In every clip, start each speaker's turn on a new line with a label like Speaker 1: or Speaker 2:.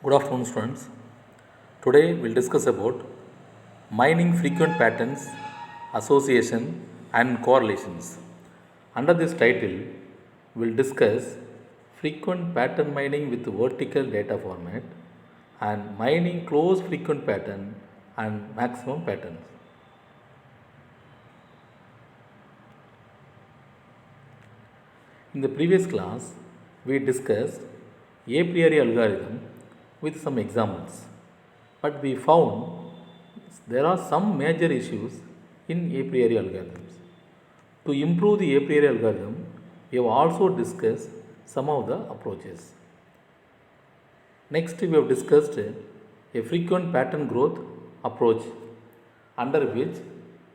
Speaker 1: Good afternoon, students. Today we'll discuss about mining frequent patterns, association, and correlations. Under this title, we'll discuss frequent pattern mining with vertical data format and mining close frequent pattern and maximum patterns. In the previous class, we discussed a priori algorithm with some examples, but we found there are some major issues in a priori algorithms. To improve the a priori algorithm, we have also discussed some of the approaches. Next, we have discussed a frequent pattern growth approach, under which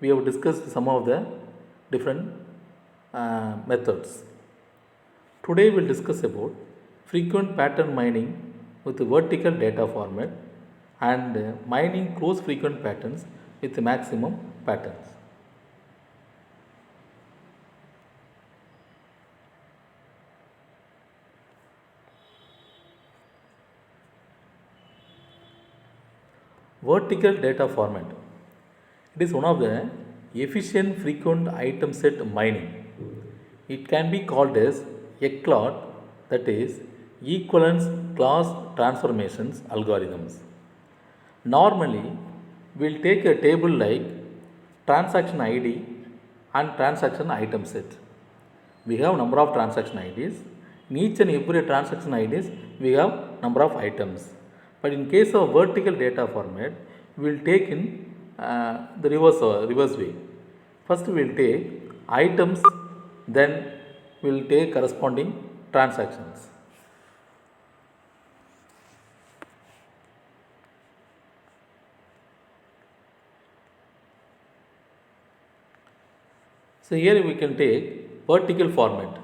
Speaker 1: we have discussed some of the different methods. Today we will discuss about frequent pattern mining with vertical data format and mining close frequent patterns with maximum patterns. Vertical data format. It is one of the efficient frequent item set mining. It can be called as ECLAT, that is equivalence class transformations algorithms. Normally, we'll take a table like transaction ID and transaction item set. We have number of transaction IDs. In each and every transaction IDs, we have number of items. But in case of vertical data format, we will take in the reverse way. First, we will take items, then we will take corresponding transactions. So here we can take vertical format.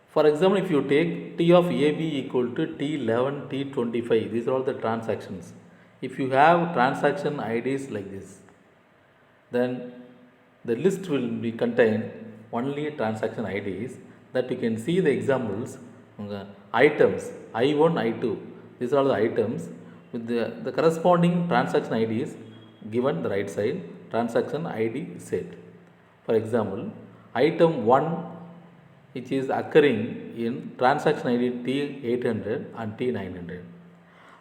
Speaker 1: For example, if you take T of AB equal to T11, T25, these are all the transactions. If you have transaction IDs like this, then the list will be contain only transaction IDs, that you can see the examples, items I1, I2, these are the items with the corresponding transaction IDs given the right side, transaction ID set. For example, item 1 which is occurring in transaction ID T800 and T900,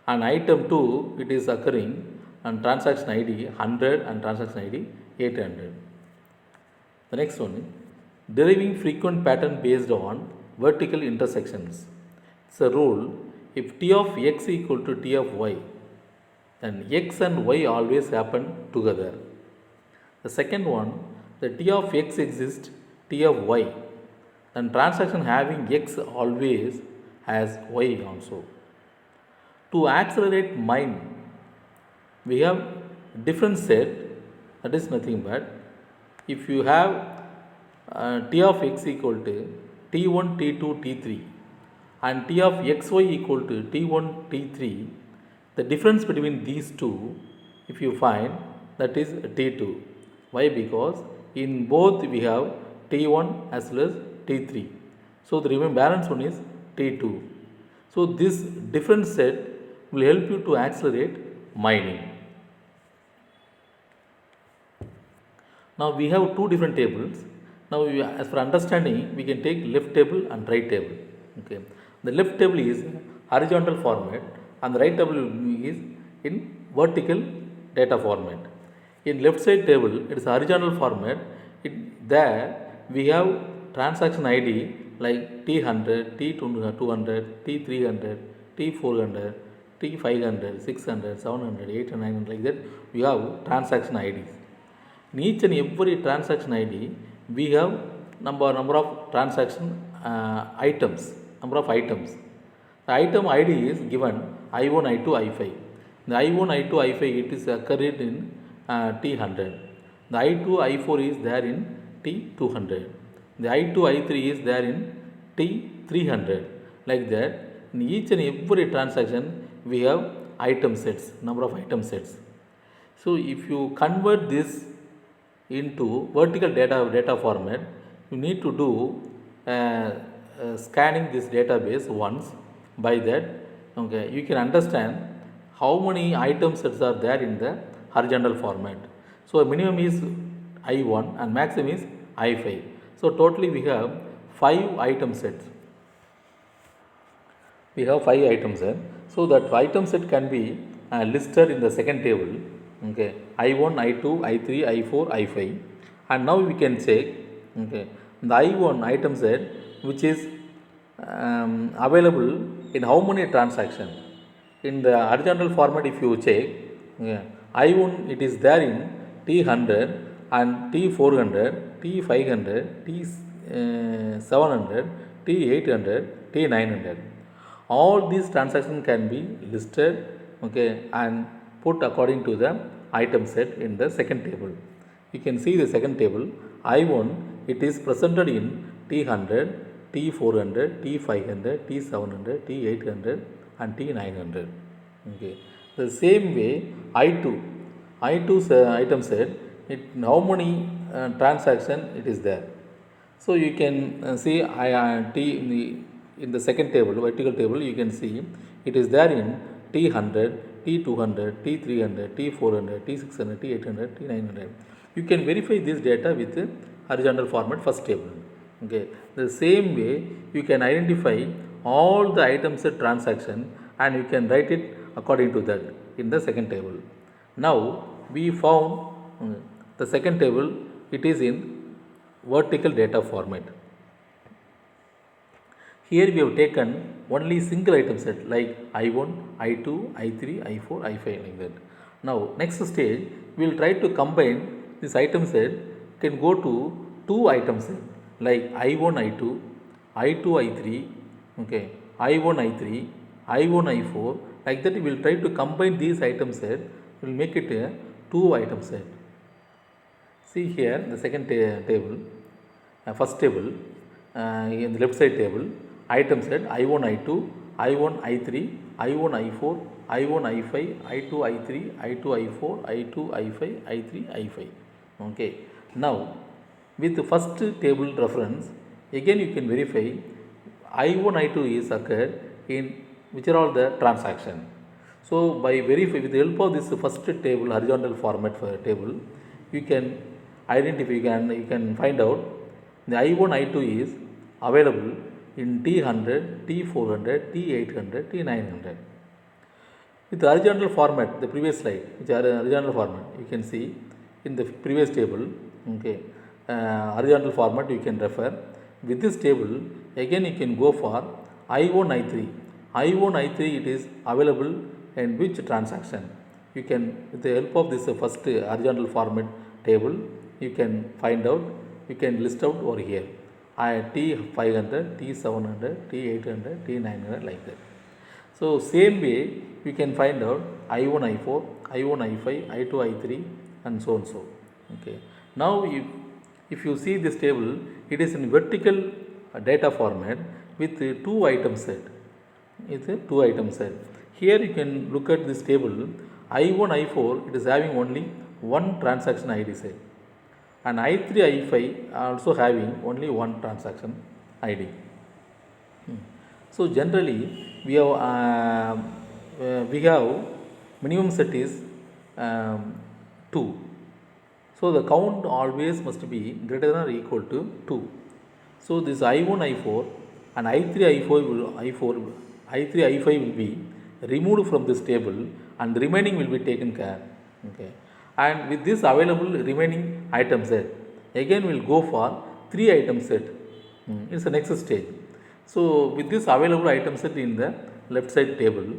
Speaker 1: and item 2 it is occurring on transaction ID 100 and transaction ID 800. The next one is deriving frequent pattern based on vertical intersections. It's a rule: if T of x equal to T of y, then x and y always happen together. The second one, the T of x exists T of y, then transaction having x always has y also. To accelerate mine, we have different set, that is nothing but if you have T of x equal to T1, T2, T3 and T of xy equal to T1, T3, the difference between these two, if you find, that is T2. Why? Because in both we have T1 as well as T3. So the remaining balance one is T2. So this different set will help you to accelerate mining. Now we have two different tables. Now as for understanding, we can take left table and right table. Okay. The left table is horizontal format and the right table is in vertical data format. In left side table, it is horizontal format. There we have transaction ID like T100, T200, T300, T400, T500, 600, 700, 800, 900, like that. We have transaction IDs. In each and every transaction ID, we have number of transaction items, number of items. The item ID is given I1, I2, I5. The I1, I2, I5 it is occurred in T100. The I2, I4 is there in T200. The I2, I3 is there in T300. Like that, in each and every transaction, we have item sets, number of item sets. So if you convert this into vertical data format, you need to do scanning this database once, By that, okay, you can understand how many item sets are there in the horizontal format. So minimum is I1 and maximum is I5. So totally we have 5 item sets. We have 5 items there. So that item set can be listed in the second table. Okay, I1, I2, I3, I4, I5. And now we can check, okay, the I1 item set which is available in how many transactions. In the horizontal format, if you check, yeah, I1 it is there in T100 and T400, T500, T700, T800, T900. All these transactions can be listed, okay, and put according to the item set in the second table. You can see the second table. I1 it is presented in T100, T400, T500, T700, T800 and T900. Okay. The same way I2's item set, it how many transaction it is there. So you can see T in the second table, vertical table, you can see it is there in T100, T200, T300, T400, T600, T800, T900. You can verify this data with horizontal format first table. Okay. The same way you can identify all the items set transaction and you can write it according to that in the second table. Now we found the second table, it is in vertical data format. Here we have taken only single item set like I1, I2, I3, I4, I5 like that. Now next stage we will try to combine this item set, can go to two item set like I1, I2, I2, I3, okay, I1, I3, I1, I4, like that we will try to combine these item set, we will make it a two item set. See here the second table, first table, in the left side table, item set I1, I2, I1, I3, I1, I4, I1, I5, I2, I3, I2, I4, I2, I5, I3, I5. Okay. Now with the first table reference, again you can verify I1, I2 is occurred in which are all the transaction. So by verify with the help of this first table, horizontal format for table, you can identify, you can find out the I1, I2 is available in T100, T400, T800, T900. With the horizontal format, the previous slide, which are horizontal format, you can see in the previous table, okay, horizontal format you can refer. With this table, again you can go for I1, I3. I1, I3 it is available in which transaction. You can, with the help of this first horizontal format table, you can find out, you can list out over here. T500, T700, T800, T900 like that. So same way we can find out I1, I4, I1, I5, I2, I3 and so and so. Okay. Now if you see this table, it is in vertical data format with two item set. It's a two item set. Here you can look at this table. I1, I4 it is having only one transaction ID set, and I3, I5 are also having only one transaction ID. So generally we have minimum set is 2. So the count always must be greater than or equal to 2. So this I1, I4 and I3, I5 will be removed from this table and the remaining will be taken care. Okay. And with this available remaining item set, again we will go for 3 item set. It's the next stage. So with this available item set in the left side table,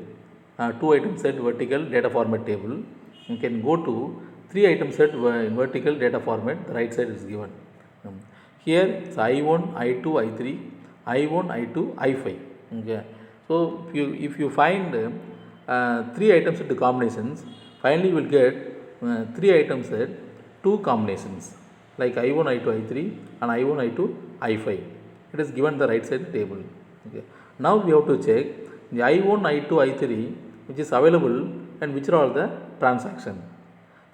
Speaker 1: 2 item set vertical data format table, you can go to 3 item set in vertical data format, the right side is given. Here it's I1, I2, I3, I1, I2, I5. Okay. So if you find 3 item set combinations, finally you will get 3 items set 2 combinations like I1, I2, I3 and I1, I2, I5. It is given the right side table. Okay. Now we have to check the I1, I2, I3 which is available and which are all the transaction.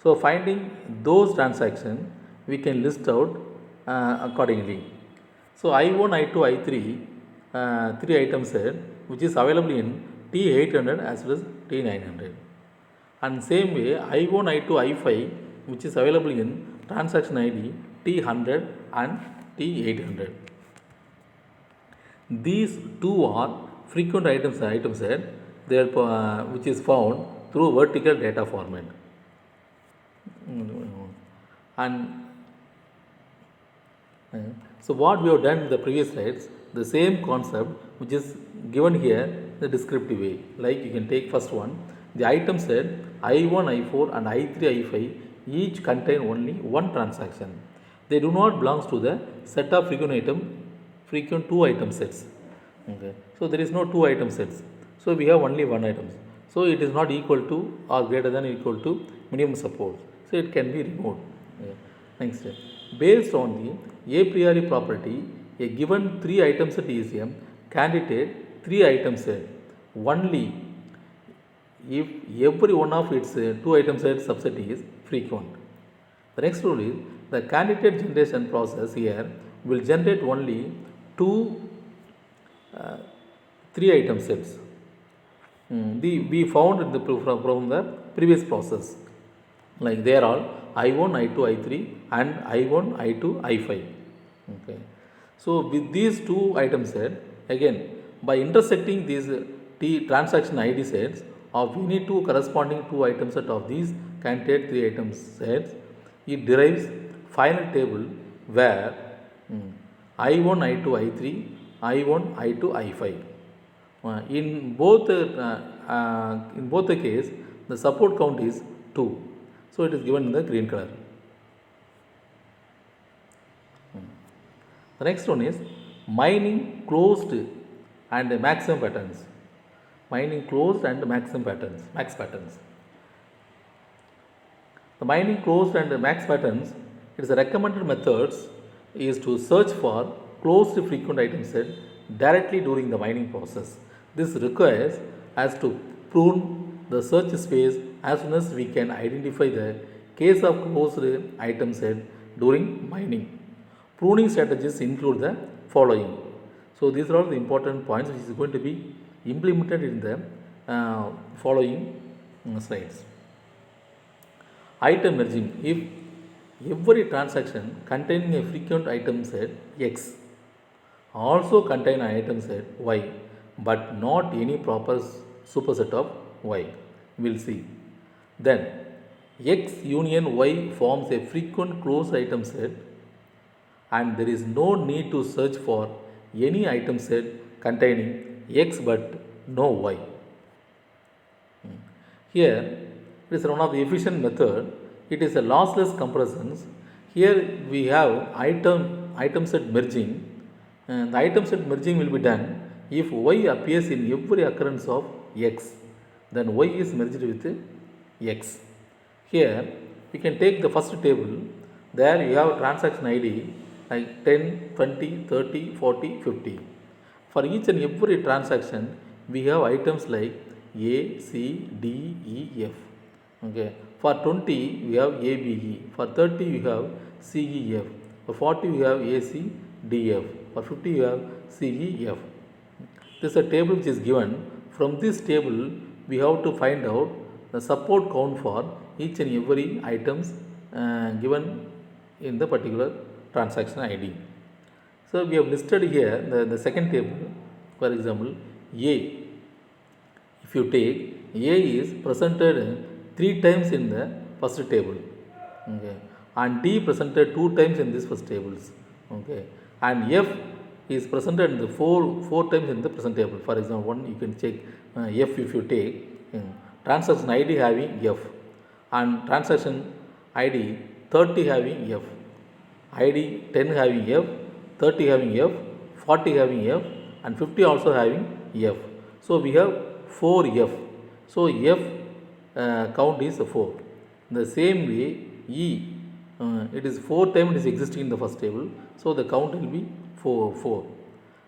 Speaker 1: So finding those transactions we can list out accordingly. So I1, I2, I3 three item set which is available in T800 as well as T900. And same way I1, I2, I5 which is available in transaction ID T100 and T800. These two are frequent item set which is found through vertical data format. And so what we have done in the previous slides, the same concept which is given here in the descriptive way. Like you can take first one, the item set I1, I4 and I3, I5 each contain only one transaction. They do not belong to the set of frequent two item sets. Okay. So there is no two item sets. So we have only one item. So it is not equal to or greater than or equal to minimum support. So it can be removed. Okay. Next, based on the a priori property, a given three item set is a candidate three item set only if every one of its two item set subset is frequent. The next rule is the candidate generation process here will generate only two three item sets. We found in the from the previous process, like they are all I1, I2, I3 and I1, I2, I5. Okay. So with these two item set, again by intersecting these T transaction ID sets of any two corresponding two item set of these candidate three item sets, it derives final table where I1, I2, I3, I1, I2, I5. In both the case, the support count is 2. So it is given in the green color. The next one is mining closed and maximum patterns. Mining closed and maximum patterns, max patterns. The mining closed and max patterns, it is a recommended methods is to search for closed frequent item set directly during the mining process. This requires us to prune the search space as soon as we can identify the case of closed item set during mining. Pruning strategies include the following. So these are all the important points which is going to be implemented in the following slides. Item merging. If every transaction containing a frequent item set X also contain an item set Y but not any proper superset of Y, we will see. Then X union Y forms a frequent closed item set and there is no need to search for any item set containing X but no Y. Here it is one of the efficient method. It is a lossless compressions. Here we have item set merging. And the item set merging will be done if Y appears in every occurrence of X, then Y is merged with X. Here we can take the first table. There you have transaction ID like 10, 20, 30, 40, 50. For each and every transaction, we have items like A, C, D, E, F. Okay. For 20, we have A, B, E. For 30, we have C, E, F. For 40, we have A, C, D, F. For 50, we have C, E, F. This is a table which is given. From this table, we have to find out the support count for each and every items given in the particular transaction ID. So we have listed here the second table. For example, A. If you take A is presented 3 times in the first table, okay, and D presented 2 times in this first tables, okay, and F is presented in the four times in the present table. For example, one you can check F if you take transaction ID having F and transaction ID 30 having F, ID 10 having F, 30 having F, 40 having F and 50 also having F. So we have 4 F. So F count is 4. The same way E, it is 4 times it is existing in the first table. So the count will be 4.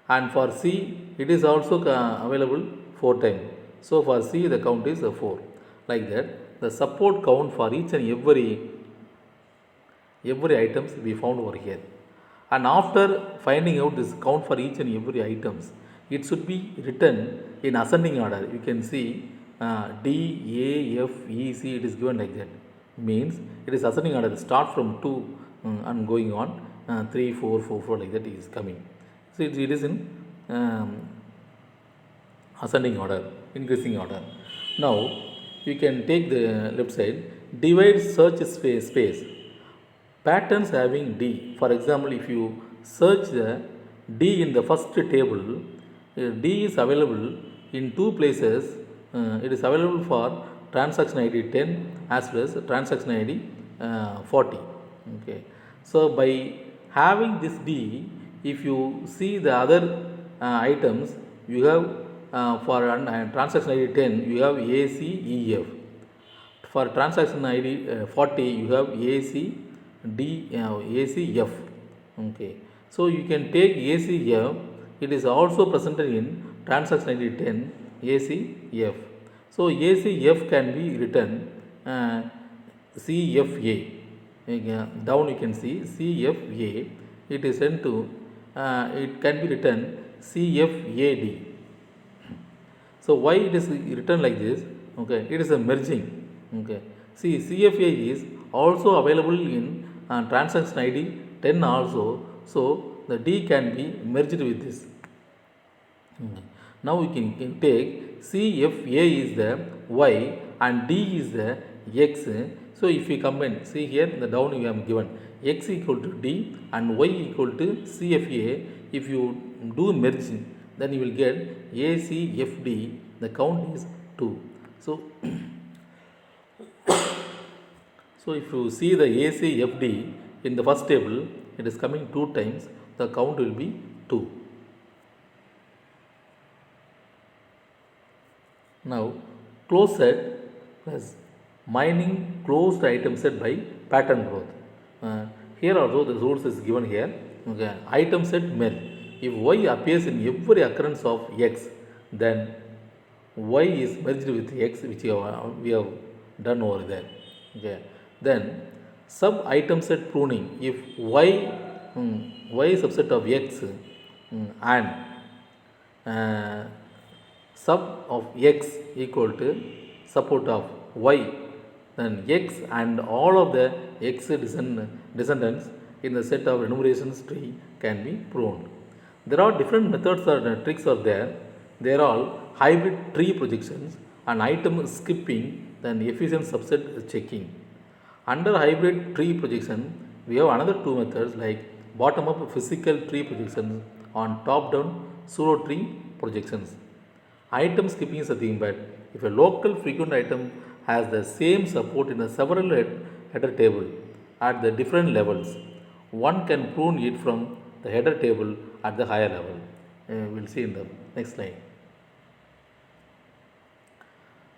Speaker 1: And for C, it is also available 4 times. So for C, the count is 4. Like that, the support count for each and every items we found over here. And after finding out this count for each and every items, it should be written in ascending order. You can see D, A, F, E, C, it is given like that. Means it is ascending order, start from 2 and going on 3, 4, 4, 4 like that is coming. So it is in ascending order, increasing order. Now you can take the left side, divide search space. Patterns having D. For example, if you search the D in the first table, D is available in two places. It is available for transaction ID 10 as well as transaction ID 40. Okay. So by having this D, if you see the other items, you have for transaction ID 10, you have A, C, E, F. For transaction ID 40, you have A, C, D, A, C, F. Okay. So you can take A, C, F. It is also presented in transaction ID 10, A, C, F. So A, C, F can be written C, F, A. Down you can see C, F, A. It is sent to, it can be written C, F, A, D. So why it is written like this? Okay, it is a merging. Okay, see CFA is also available in transaction ID 10 also. So the D can be merged with this. Okay. Now we can take CFA is the Y and D is the X. So if we combine, see here the down we have given X equal to D and Y equal to CFA. If you do merging, then you will get ACFD, the count is 2. So, so if you see the ACFD in the first table, it is coming 2 times, the count will be 2. Now, closed set plus mining closed item set by pattern growth. Here also the source is given here. Okay. Item set MEL. If Y appears in every occurrence of X, then Y is merged with X, which we have done over there. Okay. Then sub item set pruning. If Y is subset of X and sub of X equal to support of Y, then X and all of the X descendants in the set of enumerations tree can be pruned. There are different methods or tricks are there. They are all hybrid tree projections and item skipping, then efficient subset checking. Under hybrid tree projection, we have another 2 methods like bottom up physical tree projections on top down pseudo tree projections. Item skipping is a thing, but if a local frequent item has the same support in a several header table at the different levels, one can prune it from the header table at the higher level. We'll see in the next slide.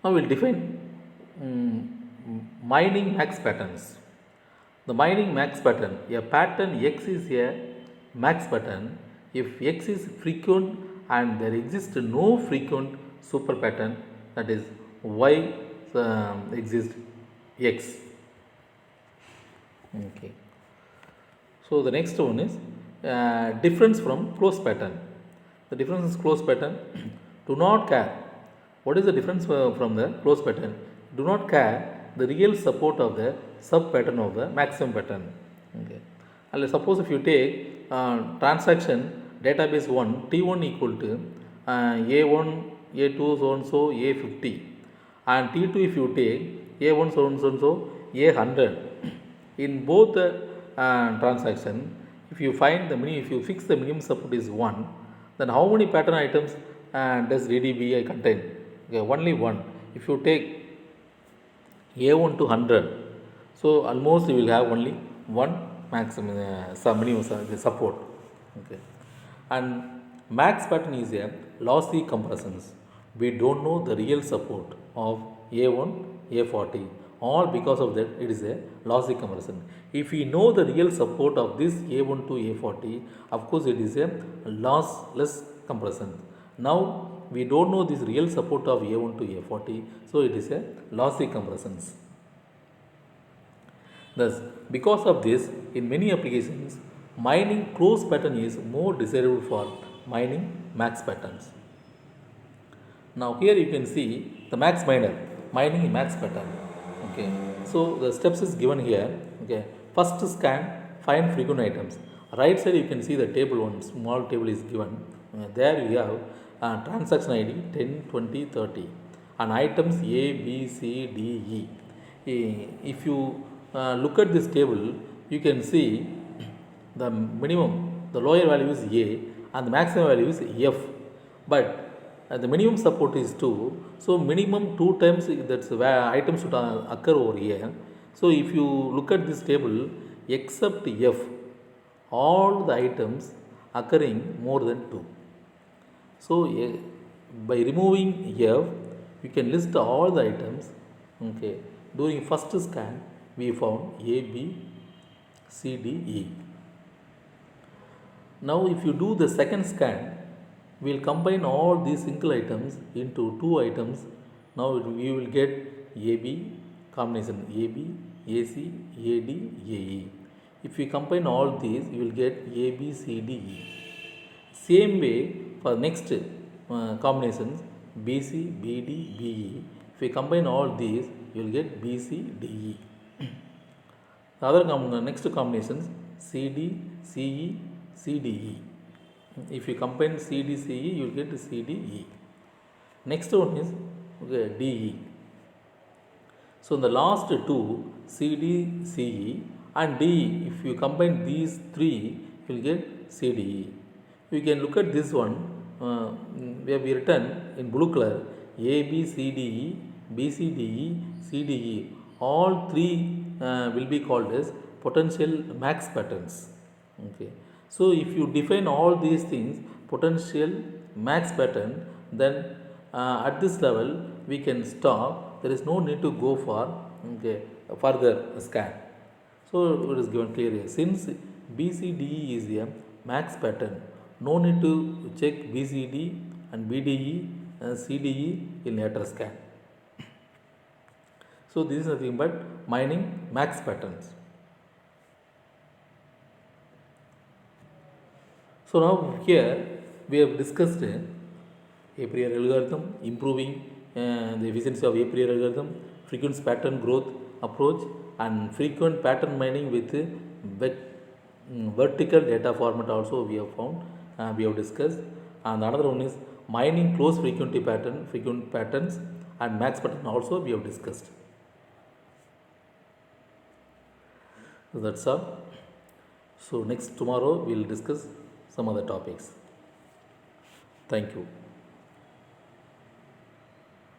Speaker 1: Now we'll define mining max patterns. The mining max pattern, a pattern X is a max pattern if X is frequent and there exists no frequent super pattern, that is Y exists X. Okay. So the next one is difference from closed pattern. The difference is closed pattern. Do not care. What is the difference from the closed pattern? Do not care the real support of the sub pattern of the maximum pattern. Okay. And suppose if you take transaction database 1 T1 equal to A1, A2 so and so A50, and T2 if you take A1 so and so A100. In both the transaction, if you find the minimum, if you fix the minimum support is 1, then how many pattern items does DDBI contain? Okay, only 1. If you take A1 to 100, so almost you will have only 1 maximum minimum support. Okay. And max pattern is a lossy compressions. We don't know the real support of A1, A40. All because of that it is a lossy compression. If we know the real support of this A1 to A40, of course it is a lossless compression. Now we don't know this real support of A1 to A40, so it is a lossy compressions. Thus, because of this, in many applications, mining closed pattern is more desirable for mining max patterns. Now here you can see the max miner mining max pattern. Okay, so the steps is given here. Okay, first scan find frequent items. Right side you can see the table, one small table is given. There you have transaction ID 10, 20, 30 and items A, B, C, D, E. If you look at this table, you can see the minimum, the lower value is A and the maximum value is F. But the minimum support is 2. So minimum 2 times that's where items should occur over here. So if you look at this table, except F, all the items occurring more than 2. So by removing F, you can list all the items. Okay, during first scan, we found A, B, C, D, E. Now, if you do the second scan, we will combine all these single items into two items. Now, we will get AB combination AB, AC, AD, AE. If we combine all these, you will get A, B, C, D, E. Same way for next combinations BC, BD, BE. If we combine all these, you will get BC, DE. The other next combinations CD, CE, CDE. If you combine CD, CE, you will get CDE. Next one is DE. So in the last two CD, CE and DE, if you combine these three, you will get CDE. You can look at this one. We have written in blue color A, B, C, D, E, B, C, D, E, C, D, E. All three will be called as potential max patterns. Okay. So if you define all these things, potential max pattern, then at this level we can stop. There is no need to go for further scan. So it is given clear here. Since BCDE is a max pattern, no need to check BCD and BDE and CDE in later scan. So this is nothing but mining max patterns. So now here we have discussed a priori algorithm, improving the efficiency of a priori algorithm, frequent pattern growth approach, and frequent pattern mining with vertical data format also we have found, we have discussed. And another one is mining close frequency pattern, frequent patterns and max pattern also we have discussed. So that's all. So next tomorrow we will discuss some other topics. Thank you.